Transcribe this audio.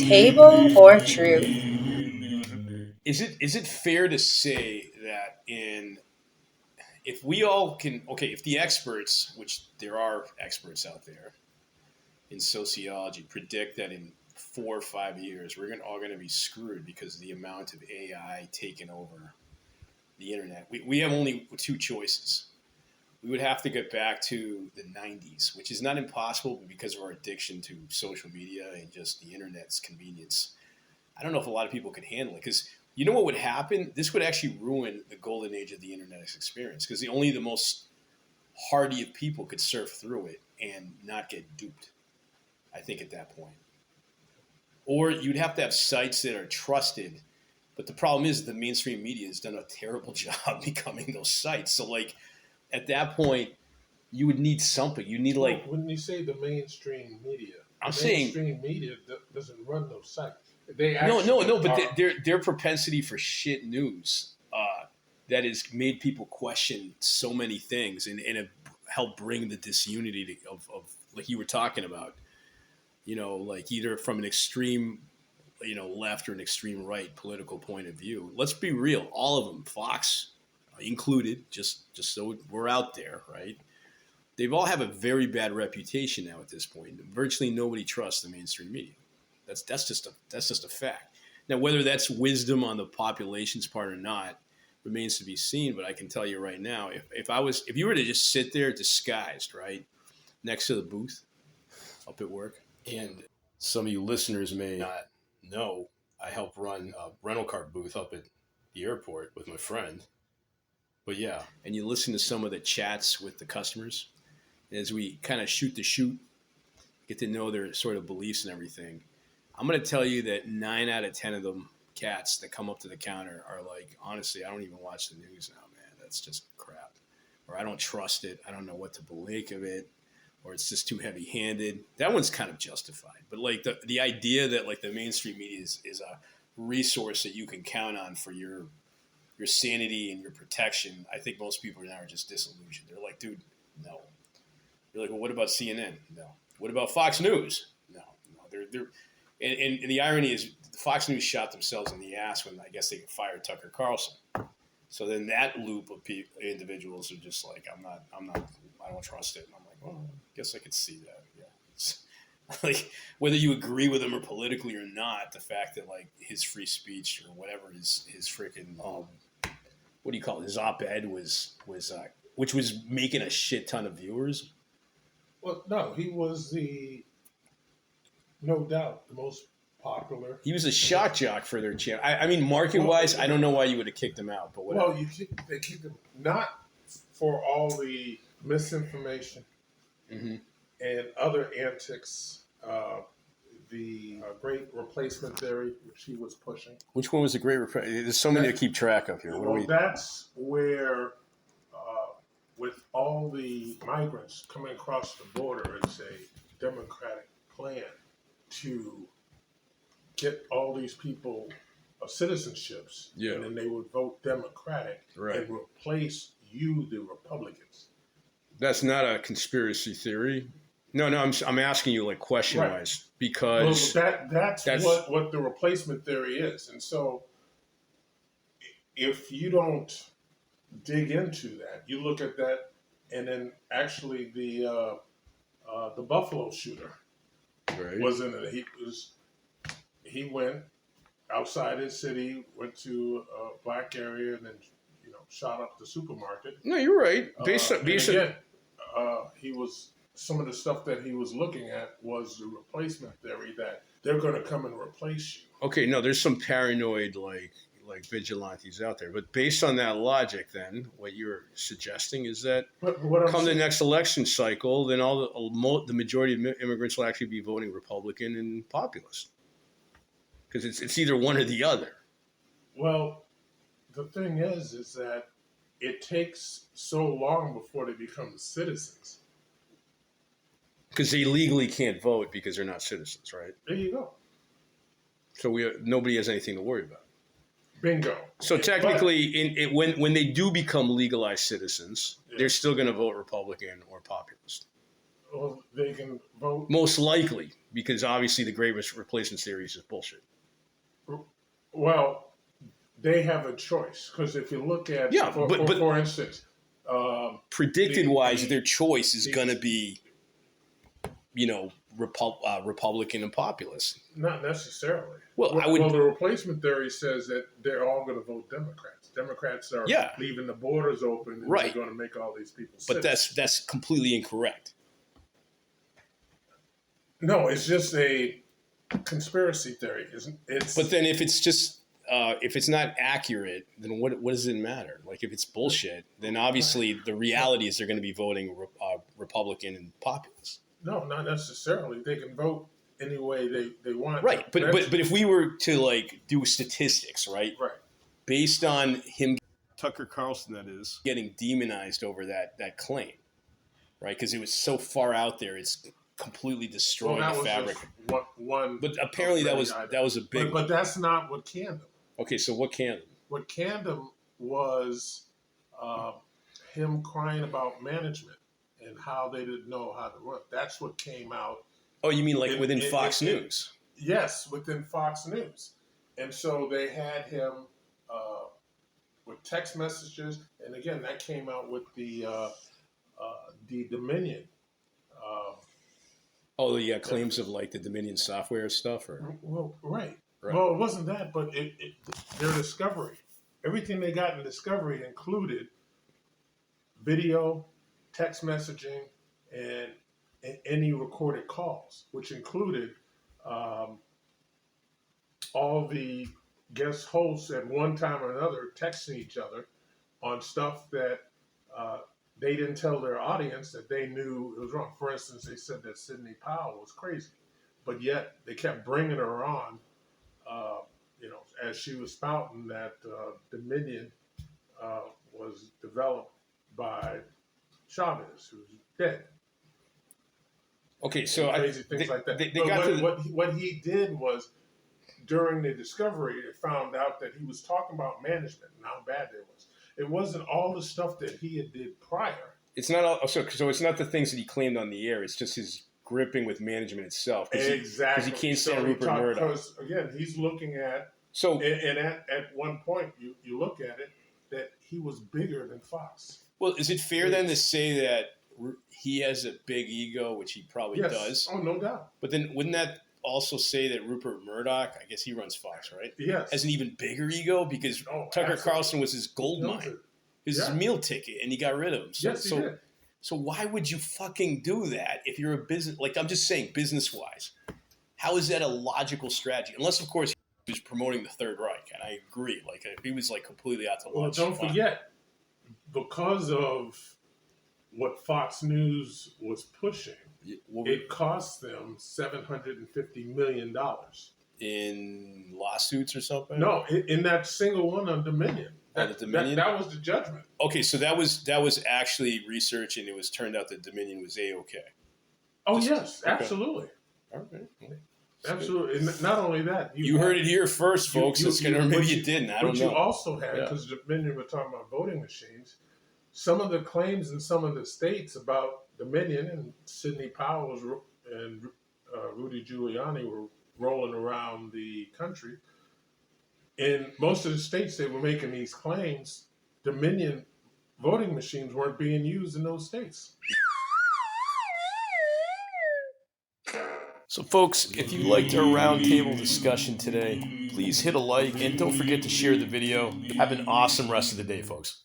Fable or truth? Is it fair to say that if we all can, okay, if the experts, which there are experts out there in sociology, predict that in 4 or 5 years we're all going to be screwed because of the amount of AI taking over the internet, we have only two choices. We would have to get back to the 90s, which is not impossible, but because of our addiction to social media and just the internet's convenience, I don't know if a lot of people could handle it. Because you know what would happen? This would actually ruin the golden age of the internet experience, because only the most hardy of people could surf through it and not get duped, I think, at that point. Or you'd have to have sites that are trusted. But the problem is the mainstream media has done a terrible job becoming those sites. So, like, at that point, you would need something. You need, like, when you say the mainstream media, I'm the saying mainstream media doesn't run those sites. no, but their propensity for shit news that has made people question so many things and have helped bring the disunity of like you were talking about, like either from an extreme, left or an extreme right political point of view. Let's be real, all of them, Fox included, just so we're out there, right? They've all have a very bad reputation now at this point. Virtually nobody trusts the mainstream media. That's just a fact. Now, whether that's wisdom on the population's part or not remains to be seen. But I can tell you right now, if you were to just sit there disguised, right, next to the booth up at work, and some of you listeners may not know, I help run a rental car booth up at the airport with my friend. But yeah, and you listen to some of the chats with the customers, and as we kind of shoot the shoot, get to know their sort of beliefs and everything. I'm going to tell you that 9 out of 10 of them cats that come up to the counter are like, honestly, I don't even watch the news now, man. That's just crap. Or I don't trust it. I don't know what to believe of it. Or it's just too heavy handed. That one's kind of justified. But like the idea that like the mainstream media is a resource that you can count on for your sanity and your protection, I think most people now are just disillusioned. They're like, dude, no. You're like, well, what about CNN? No. What about Fox News? No. They're and the irony is Fox News shot themselves in the ass when I guess they fired Tucker Carlson. So then that loop of individuals are just like, I don't trust it. And I'm like, well, I guess I could see that. Yeah. It's, like, whether you agree with him or politically or not, the fact that like his free speech or whatever his freaking what do you call it? His op-ed was which was making a shit ton of viewers. Well, no, he was no doubt the most popular. He was a shock jock for their channel. I mean, market-wise, I don't know why you would have kicked him out, but whatever. Well, they kicked him not for all the misinformation and other antics. The great replacement theory, which he was pushing. Which one was the great replacement? There's so many to keep track of here. Well, that's where, with all the migrants coming across the border, it's a democratic plan to get all these people citizenships, and then they would vote Democratic and replace the Republicans. That's not a conspiracy theory. No, I'm asking you like question wise because that's what the replacement theory is, and so if you don't dig into that, you look at that, and then actually the Buffalo shooter was in it. He went outside his city, went to a black area, and then shot up the supermarket. No, you're right. He was. Some of the stuff that he was looking at was the replacement theory that they're going to come and replace you. Okay, no, there's some paranoid like vigilantes out there, but based on that logic, then what you're suggesting is that come the next election cycle, then the majority of immigrants will actually be voting Republican and populist because it's either one or the other. Well, the thing is that it takes so long before they become citizens. Because they legally can't vote because they're not citizens, right? There you go. So nobody has anything to worry about. Bingo. So technically, when they do become legalized citizens, they're still going to vote Republican or populist. Well, they can vote. Most likely, Because obviously the great replacement theory is just bullshit. Well, they have a choice because if you look at, for instance, predicted wise, their choice is going to be, Republican and populist. Not necessarily. Well, the replacement theory says that they're all going to vote Democrats. Democrats are leaving the borders open, and they're going to make all these people sick. But that's completely incorrect. No, it's just a conspiracy theory, isn't it? But then if it's just if it's not accurate, then what does it matter? Like if it's bullshit, then obviously the reality is they're going to be voting Republican and populist. No, not necessarily. They can vote any way they want. Right, but if we were to do statistics, right, based on him, Tucker Carlson, that is, getting demonized over that claim, right, because it was so far out there, it's completely destroying the fabric. One, but apparently that was a big. But that's not what canned him. Okay, so what canned him? What canned him was him crying about management and how they didn't know how to run. That's what came out. Oh, you mean within Fox News? Yes, within Fox News. And so they had him with text messages, and again, that came out with the Dominion. Claims of the Dominion software stuff, or right. Well, it wasn't that, but their discovery, everything they got in discovery included video, text messaging, and any recorded calls, which included all the guest hosts at one time or another texting each other on stuff that they didn't tell their audience that they knew it was wrong. For instance, they said that Sidney Powell was crazy, but yet they kept bringing her on, as she was spouting that Dominion was developed by Chavez, who's dead. Okay, so crazy things like that. What he did was, during the discovery, it found out that he was talking about management and how bad it was. It wasn't all the stuff that he had did prior. It's not all, so it's not the things that he claimed on the air. It's just his gripping with management itself. Exactly. Because he can't stand Rupert Murdoch. Because again, he's looking at and at one point you look at it that he was bigger than Fox. Well, is it fair then to say that he has a big ego, which he probably does? Oh, no doubt. But then wouldn't that also say that Rupert Murdoch, I guess he runs Fox, right? Yes. Has an even bigger ego because Tucker Carlson was his gold mine, his meal ticket, and he got rid of him. So, yes, he did. So why would you fucking do that if you're a business? I'm just saying, business-wise, how is that a logical strategy? Unless, of course, he was promoting the Third Reich, and I agree. If he was completely out to lunch. Well, don't forget, because of what Fox News was pushing, it cost them $750 million in lawsuits or something. No, in that single one on Dominion. That was the judgment. Okay, so that was actually research, and it was turned out that Dominion was A-okay. Oh yes, absolutely. Okay. Absolutely. And not only that, you heard it here first, folks. Maybe you didn't. I don't know. But you also had, because Dominion were talking about voting machines, some of the claims in some of the states about Dominion and Sidney Powell and Rudy Giuliani were rolling around the country. In most of the states, they were making these claims. Dominion voting machines weren't being used in those states. So, folks, if you liked our roundtable discussion today, please hit a like and don't forget to share the video. Have an awesome rest of the day, folks.